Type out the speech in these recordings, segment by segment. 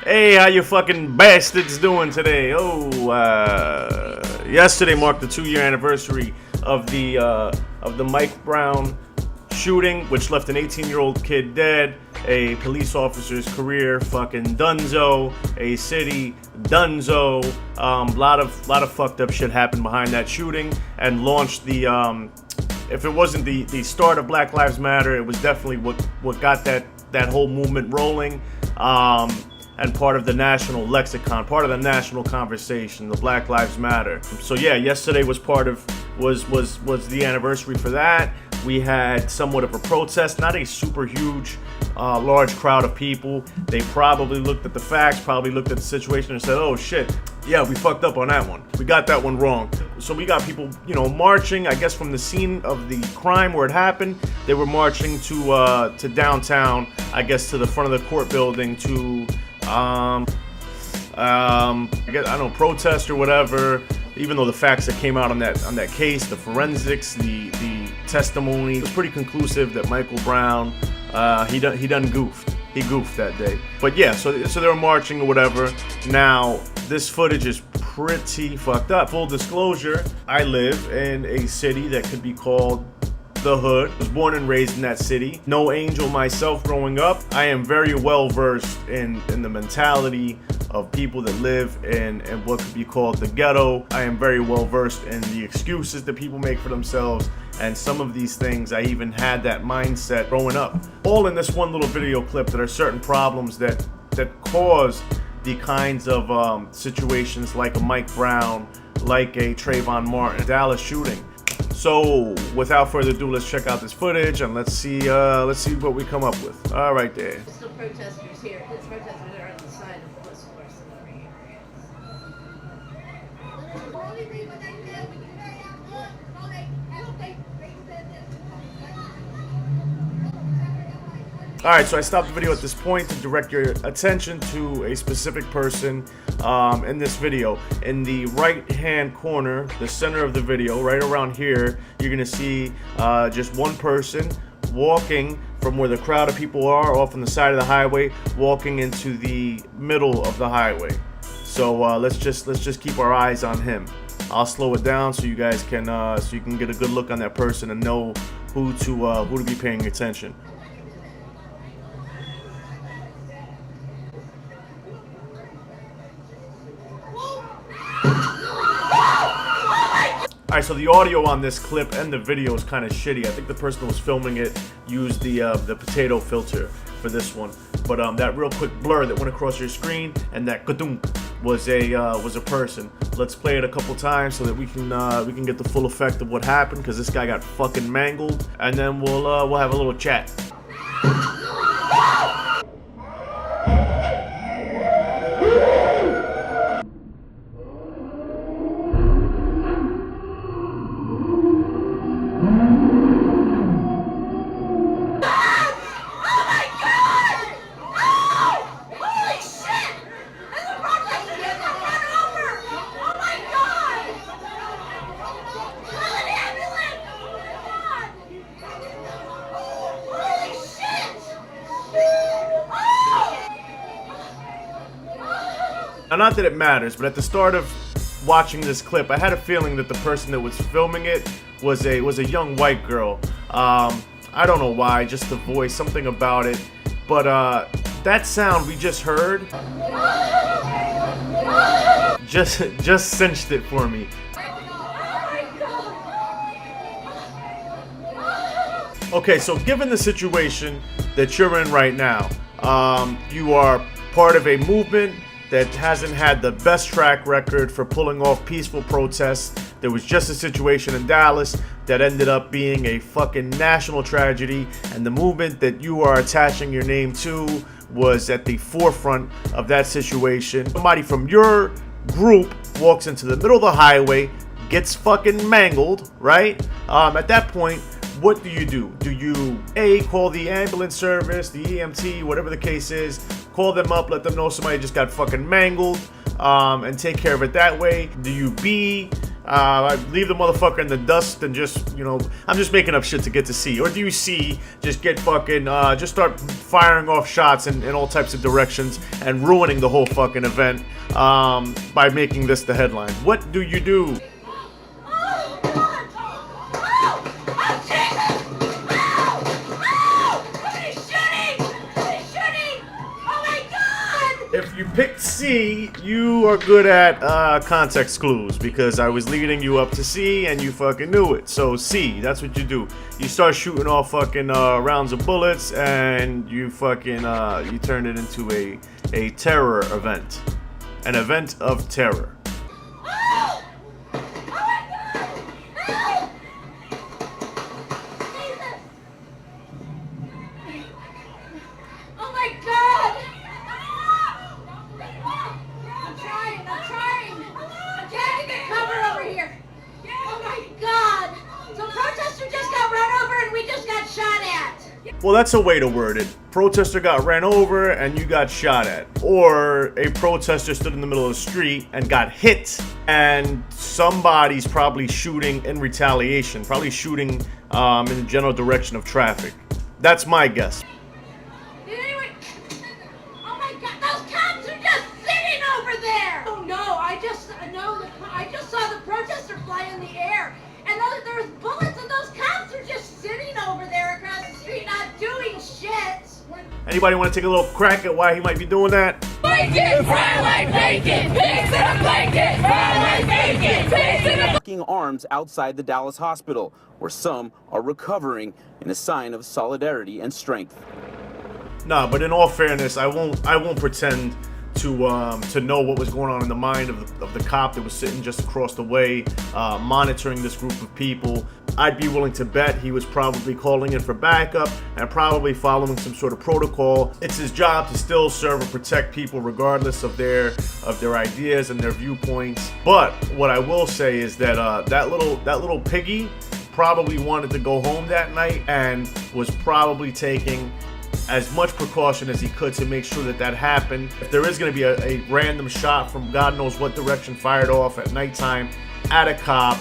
Hey, how you fucking bastards doing today? Yesterday marked the 2-year anniversary of the Mike Brown shooting, which left an 18-year-old kid dead, a police officer's career fucking dunzo, a city dunzo. Lot of fucked up shit happened behind that shooting, and launched the if it wasn't the start of Black Lives Matter, it was definitely what got that whole movement rolling. And part of the national lexicon, part of the national conversation, the Black Lives Matter. So yeah, yesterday was was the anniversary for that. We had somewhat of a protest, not a super huge, large crowd of people. They probably looked at the facts, probably looked at the situation and said, oh shit, yeah, we fucked up on that one. We got that one wrong. So we got people, marching, I guess from the scene of the crime where it happened. They were marching to downtown, I guess to the front of the court building to, I don't know, protest or whatever. Even though the facts that came out on that case, the forensics, the testimony, it was pretty conclusive that Michael Brown, he done goofed. He goofed that day. But yeah, so they were marching or whatever. Now, this footage is pretty fucked up. Full disclosure, I live in a city that could be called the hood. I was born and raised in that city. No angel myself growing up. I am very well versed in the mentality of people that live in what could be called the ghetto. I am very well versed in the excuses that people make for themselves, and some of these things I even had that mindset growing up. All in this one little video clip that are certain problems that cause the kinds of situations like a Mike Brown, like a Trayvon Martin, Dallas shooting. So without further ado, let's check out this footage and let's see what we come up with. All right there. Still protesters here. There's protesters are on the side of the police force in every area. Alright, so I stopped the video at this point to direct your attention to a specific person in this video. In the right hand corner, the center of the video, right around here, you're going to see just one person walking from where the crowd of people are off on the side of the highway, walking into the middle of the highway. So let's just keep our eyes on him. I'll slow it down so you guys can so you can get a good look on that person and know who to be paying attention. Alright, so the audio on this clip and the video is kind of shitty. I think the person who was filming it used the potato filter for this one. But that real quick blur that went across your screen and that kadunk was a person. Let's play it a couple times so that we can get the full effect of what happened, because this guy got fucking mangled, and then we'll have a little chat. Now, not that it matters, but at the start of watching this clip, I had a feeling that the person that was filming it was a young white girl. I don't know why, just the voice, something about it. But that sound we just heard just cinched it for me. Okay, so given the situation that you're in right now, you are part of a movement that hasn't had the best track record for pulling off peaceful protests. There was just a situation in Dallas that ended up being a fucking national tragedy, and the movement that you are attaching your name to was at the forefront of that situation. Somebody from your group walks into the middle of the highway, gets fucking mangled, right? At that point, what do? Do you A, call the ambulance service, the EMT, whatever the case is, call them up, let them know somebody just got fucking mangled, and take care of it that way? Do you B, I leave the motherfucker in the dust and just, I'm just making up shit to get to C? Or do you C, just get fucking, just start firing off shots in all types of directions and ruining the whole fucking event by making this the headline? What do you do? Oh, God! Oh, Jesus! Somebody's shooting! Somebody's shooting! Oh, my God! If you picked C, you are good at context clues because I was leading you up to C and you fucking knew it. So C, that's what you do. You start shooting off fucking rounds of bullets and you fucking you turn it into a terror event, an event of terror. Oh! Oh, my God! Help! Jesus! Oh, my God! I'm trying. I'm trying to get cover over here. Oh my God! So protester just got run over and we just got shot at. Well, that's a way to word it. Protester got ran over and you got shot at. Or a protester stood in the middle of the street and got hit and somebody's probably shooting in retaliation, probably shooting in the general direction of traffic. That's my guess. Did anyone? Oh my God! Those cops are just sitting over there. Oh no! I just saw the protester fly in the air, and there was bullets, and those cops are just sitting over there across the street, not doing shit. Anybody want to take a little crack at why he might be doing that? Bacon, fry like bacon, pigs in a blanket, fry like bacon, pigs in a locking arms outside the Dallas hospital, where some are recovering in a sign of solidarity and strength. Nah, but in all fairness, I won't pretend to know what was going on in the mind of the cop that was sitting just across the way, monitoring this group of people. I'd be willing to bet he was probably calling in for backup and probably following some sort of protocol. It's his job to still serve and protect people regardless of their ideas and their viewpoints. But what I will say is that that little piggy probably wanted to go home that night and was probably taking as much precaution as he could to make sure that happened. If there is going to be a random shot from God knows what direction fired off at nighttime at a cop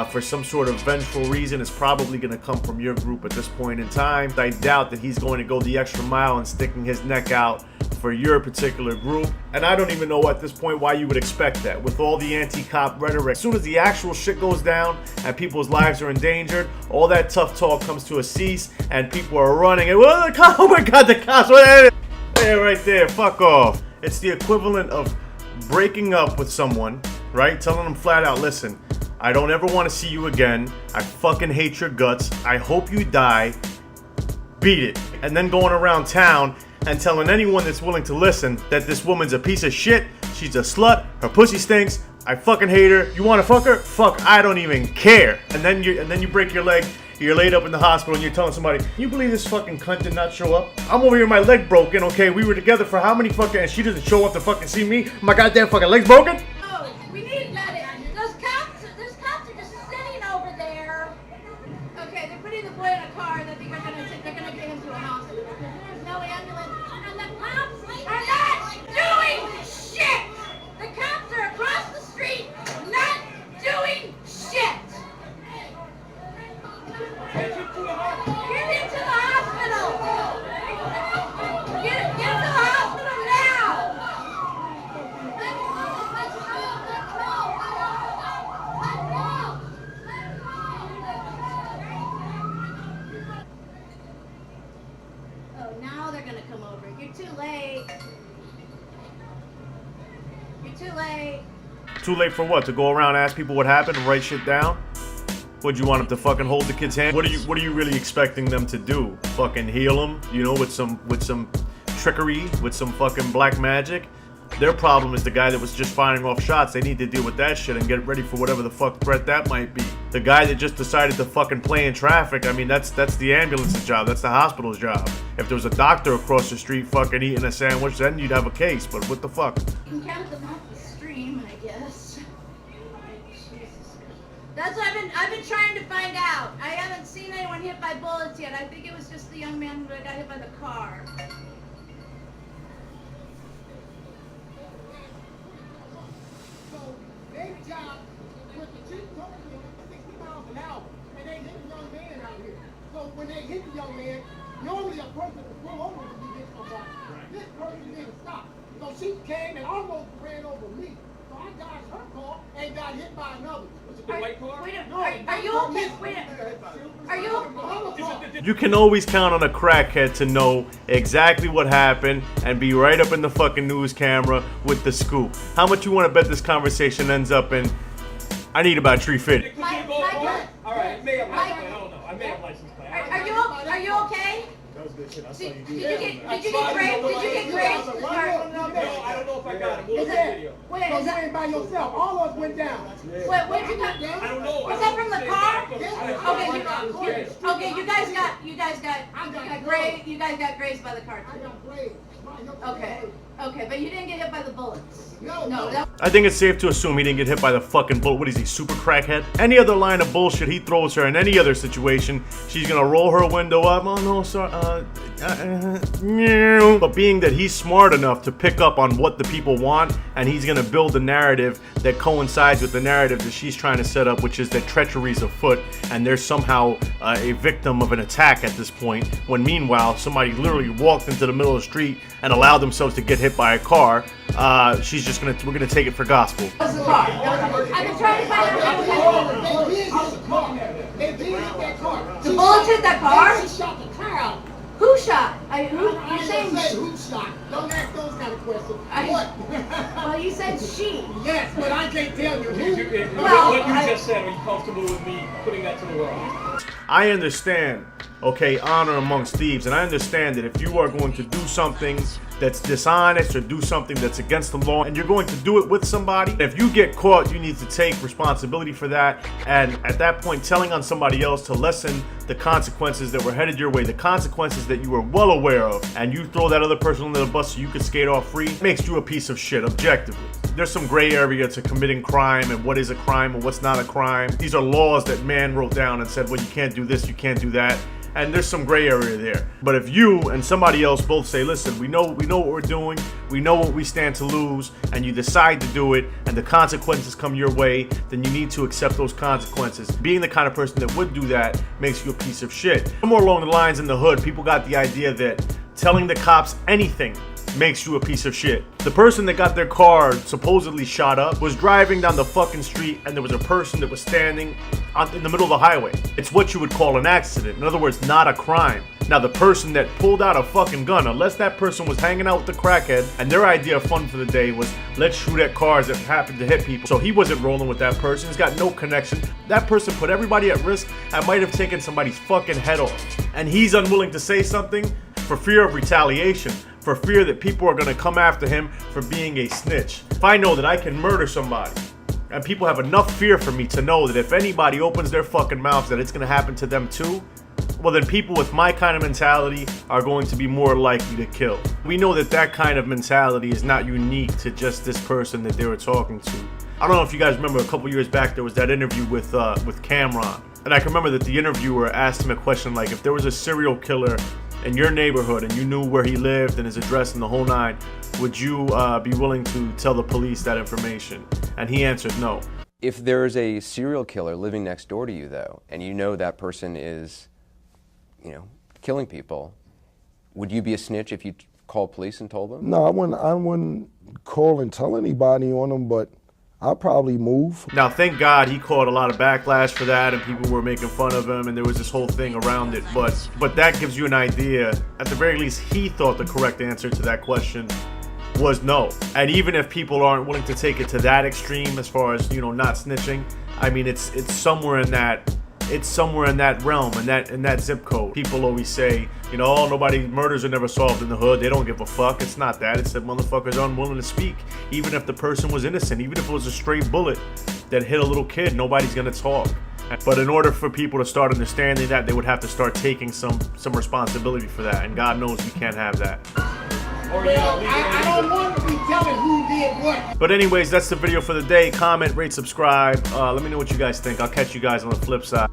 for some sort of vengeful reason, it's probably going to come from your group at this point in time. I doubt that he's going to go the extra mile and sticking his neck out for your particular group. And I don't even know at this point why you would expect that. With all the anti-cop rhetoric, as soon as the actual shit goes down and people's lives are endangered, all that tough talk comes to a cease and people are running and, oh my God, the cops, hey, right there, fuck off. It's the equivalent of breaking up with someone, right? Telling them flat out, listen, I don't ever want to see you again. I fucking hate your guts. I hope you die. Beat it. And then going around town and telling anyone that's willing to listen that this woman's a piece of shit, she's a slut, her pussy stinks, I fucking hate her, you wanna fuck her? Fuck, I don't even care. And then you break your leg, you're laid up in the hospital and you're telling somebody, can you believe this fucking cunt did not show up? I'm over here, my leg broken, okay, we were together for how many fucking, and she doesn't show up to fucking see me? My goddamn fucking leg's broken? No, we need that in. Those cops are just sitting over there. Okay, they're putting the boy in a car and I think they're gonna get him to a hospital. There's no ambulance. And the cops are not doing shit! The cops are across the street not doing shit! Get him to the hospital! Get him to the hospital now! Oh, now they're gonna come over. You're too late. You're too late. Too late for what? To go around and ask people what happened and write shit down? Would you want them to fucking hold the kid's hand? What are you really expecting them to do? Fucking heal him, with some trickery, with some fucking black magic? Their problem is the guy that was just firing off shots. They need to deal with that shit and get ready for whatever the fuck threat that might be. The guy that just decided to fucking play in traffic, I mean, that's the ambulance's job. That's the hospital's job. If there was a doctor across the street fucking eating a sandwich, then you'd have a case. But what the fuck? You can count them off the stream, I guess. Jesus. That's what I've been trying to find out. I haven't seen anyone hit by bullets yet. I think it was just the young man who got hit by the car. So, their job, with the two came and almost ran over me. So I dodged her car and got hit by another. Was it the white car? Are you okay? Are you? You can always count on a crackhead to know exactly what happened and be right up in the fucking news camera with the scoop. How much you want to bet this conversation ends up in? I need about 350. Mike, All right, I may have license plate. I don't know. I may have license plate. are you okay? That was good shit. I saw you do Did that. you get grazed? Did you get grazed? No, I don't know if I got it. We'll look at the video. Wait, So is you that? ain't by yourself. All of us went down. Wait, where'd you go? I don't know. Was that from the car? Yes. Okay, you guys got grazed. You guys got grazed by the car I too. got played. Okay, but you didn't get hit by the bullets. No. that- I think it's safe to assume he didn't get hit by the fucking bullet. What is he, super crackhead? Any other line of bullshit he throws her in any other situation, she's gonna roll her window up. Oh no, sorry. But being that he's smart enough to pick up on what the people want, and he's gonna build a narrative that coincides with the narrative that she's trying to set up, which is that treachery's afoot, and there's somehow a victim of an attack at this point. When meanwhile, somebody literally walked into the middle of the street and allowed themselves to get hit by a car. We're gonna take it for gospel. was the car. I've been trying to find out how They did hit the car. They did hit that car. the bullets hit that car. She shot the car out. Who shot? I You're ain't saying? gonna say who shot. Don't ask those kind of questions. What? Well, you said she. Yes, but I can't tell you who. What you just said, are you comfortable with me putting that to the world? I understand, okay, honor amongst thieves, and I understand that if you are going to do something that's dishonest or do something that's against the law and you're going to do it with somebody, if you get caught, you need to take responsibility for that, and at that point telling on somebody else to lessen the consequences that were headed your way, the consequences that you were well aware of, and you throw that other person under the bus so you could skate off free, makes you a piece of shit, objectively. There's some gray area to committing crime and what is a crime and what's not a crime. These are laws that man wrote down and said, well, you can't do this, you can't do that. And there's some gray area there. But if you and somebody else both say, listen, we know what we're doing, we know what we stand to lose, and you decide to do it, and the consequences come your way, then you need to accept those consequences. Being the kind of person that would do that makes you a piece of shit. Somewhere along the lines in the hood, people got the idea that telling the cops anything makes you a piece of shit. The person that got their car supposedly shot up was driving down the fucking street, and there was a person that was standing in the middle of the highway. It's what you would call an accident. In other words, not a crime. Now, the person that pulled out a fucking gun, unless that person was hanging out with the crackhead and their idea of fun for the day was, let's shoot at cars that happen to hit people. So he wasn't rolling with that person. He's got no connection. That person put everybody at risk and might have taken somebody's fucking head off. And he's unwilling to say something for fear of retaliation, for fear that people are gonna come after him for being a snitch. If I know that I can murder somebody, and people have enough fear for me to know that if anybody opens their fucking mouths that it's gonna happen to them too, well then people with my kind of mentality are going to be more likely to kill. We know that that kind of mentality is not unique to just this person that they were talking to. I don't know if you guys remember a couple years back there was that interview with Cameron. And I can remember that the interviewer asked him a question like, if there was a serial killer in your neighborhood and you knew where he lived and his address and the whole nine, would you be willing to tell the police that information? And he answered no. If there's a serial killer living next door to you, though, and you know that person is, killing people, would you be a snitch if you called police and told them? No, I wouldn't call and tell anybody on them, but I'll probably move. Now, thank God he caught a lot of backlash for that, and people were making fun of him, and there was this whole thing around it. But that gives you an idea. At the very least, he thought the correct answer to that question was no. And even if people aren't willing to take it to that extreme, as far as not snitching, I mean, it's somewhere in that. It's somewhere in that realm, in that zip code. People always say, nobody murders are never solved in the hood. They don't give a fuck. It's not that. It's that motherfuckers are unwilling to speak. Even if the person was innocent, even if it was a straight bullet that hit a little kid, nobody's gonna talk. But in order for people to start understanding that, they would have to start taking some responsibility for that. And God knows we can't have that. Well, I don't want to be telling who did what. But anyways, that's the video for the day. Comment, rate, subscribe. Let me know what you guys think. I'll catch you guys on the flip side.